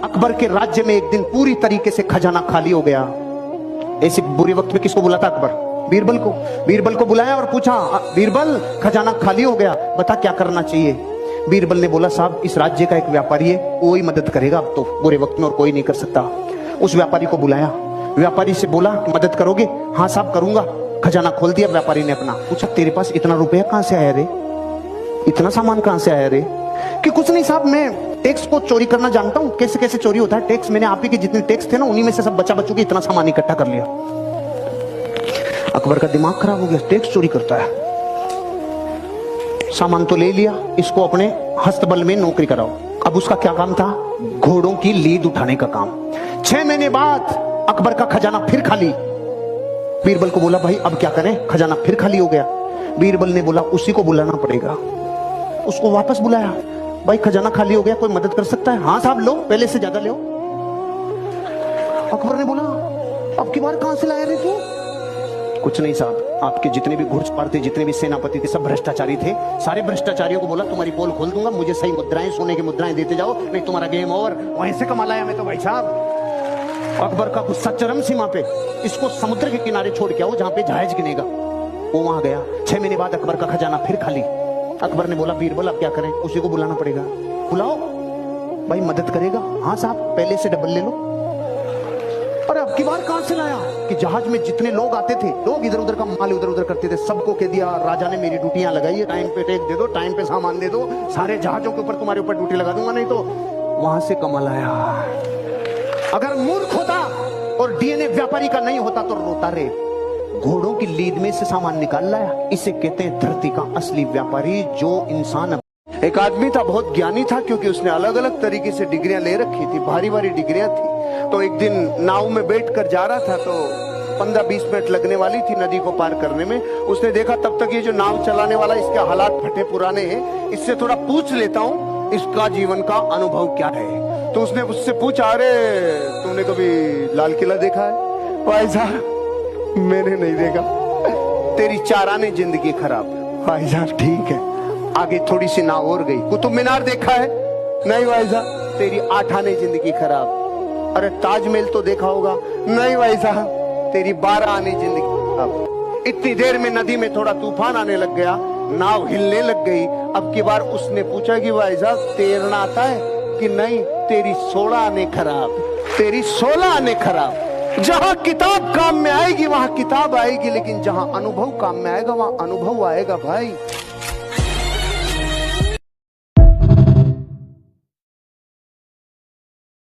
अकबर के राज्य में एक दिन पूरी तरीके से खजाना खाली हो गया। ऐसे बुरे वक्त में किसको बुलाता अकबर? बीरबल को। बीरबल को बुलाया और पूछा, बीरबल खजाना खाली हो गया, बता क्या करना चाहिए? बीरबल ने बोला, साहब इस राज्य का एक व्यापारी है, वो ही मदद करेगा अब तो बुरे वक्त में, और कोई नहीं कर सकता। उस व्यापारी को बुलाया, व्यापारी से बोला, मदद करोगे? हाँ साहब करूंगा। खजाना खोल दिया व्यापारी ने अपना। पूछा, तेरे पास इतना रुपया कहां से आया रे? इतना सामान कहां से आया रे? कि कुछ नहीं साहब, मैं टैक्स को चोरी करना जानता हूं, कैसे कैसे चोरी होता है टैक्स। मैंने आप ही के जितने टैक्स थे ना, उन्हीं में से सब बचा बच्चों के इतना सामान इकट्ठा कर लिया। अकबर का दिमाग खराब हो गया, टैक्स चोरी करता है। सामान तो ले लिया, इसको अपने हस्तबल में नौकरी कराओ। अब उसका क्या काम था? घोड़ों की लीद उठाने का काम। 6 महीने बाद अकबर का खजाना फिर खाली। बीरबल को बोला, भाई अब क्या करें, खजाना फिर खाली हो गया। बीरबल ने बोला, उसी को बुलाना पड़ेगा। उसको वापस बुलाया, भाई खजाना खाली हो गया, कोई मदद कर सकता है? हाँ साहब लो, पहले से ज्यादा लो। अकबर ने बोला, अब की बार कहां से लाया रे तू? कुछ नहीं साहब, आपके जितने भी घुड़सवार थे, जितने भी सेनापति थे, सब भ्रष्टाचारी थे। सारे भ्रष्टाचारियों को बोला, तुम्हारी पोल खोल दूंगा, मुझे सही मुद्राएं, सोने की मुद्राएं देते जाओ, नहीं तुम्हारा गेम ओवर। वहीं से कमा लाया मैं तो भाई साहब। अकबर का गुस्सा चरम सीमा पे। इसको समुद्र के किनारे छोड़ के आओ, जहां पे जहाज गिनेगा। वो वहां गया। 6 महीने बाद अकबर का खजाना फिर खाली। अकबर ने बोला, बीरबल अब क्या करें? उसी को बुलाना पड़ेगा। बुलाओ, भाई मदद करेगा? हाँ साहब, पहले से डबल ले लो। अरे अब की बार कहां से लाया? कि जहाज में जितने लोग आते थे, लोग इधर उधर का माल उधर उधर करते थे, सबको कह दिया, राजा ने मेरी ड्यूटियां लगाई है, टाइम पे टैक्स दे दो, टाइम पे सामान दे दो, सारे जहाजों के ऊपर तुम्हारे ऊपर ड्यूटी लगा दूंगा, नहीं तो। वहां से कमाल आया। अगर मूर्ख होता और डीएनए व्यापारी का नहीं होता तो रोता रे। घोड़ों की लीद में से सामान निकाल लाया। इसे कहते हैं धरती का असली व्यापारी। जो इंसान, एक आदमी था, बहुत ज्ञानी था, क्योंकि उसने अलग अलग तरीके से डिग्रियां ले रखी थी, भारी भारी डिग्रियां थी। तो एक दिन नाव में बैठकर जा रहा था, तो 15-20 मिनट लगने वाली थी नदी को पार करने में। उसने देखा तब तक ये जो नाव चलाने वाला, इसके हालात फटे पुराने हैं, इससे थोड़ा पूछ लेता हूँ इसका जीवन का अनुभव क्या है। तो उसने उससे पूछा, अरे तुमने कभी लाल किला देखा है? भाई साहब मैंने नहीं देखा। तेरी 4 आने जिंदगी खराब। भाई साहब ठीक है। आगे थोड़ी सी नाव और गई। कुतुब मीनार देखा है? नहीं भाई साहब। तेरी 8 आने जिंदगी खराब। अरे ताजमहल तो देखा होगा? नहीं भाई साहब। तेरी 12 आने जिंदगी खराब। इतनी देर में नदी में थोड़ा तूफान आने लग गया, नाव हिलने लग गई। अब की बार उसने पूछा कि भाई साहब तैरना आता है कि नहीं? तेरी 16 आने खराब। तेरी 16 आने खराब। जहां किताब काम में आएगी वहां किताब आएगी, लेकिन जहां अनुभव काम में आएगा वहां अनुभव आएगा भाई।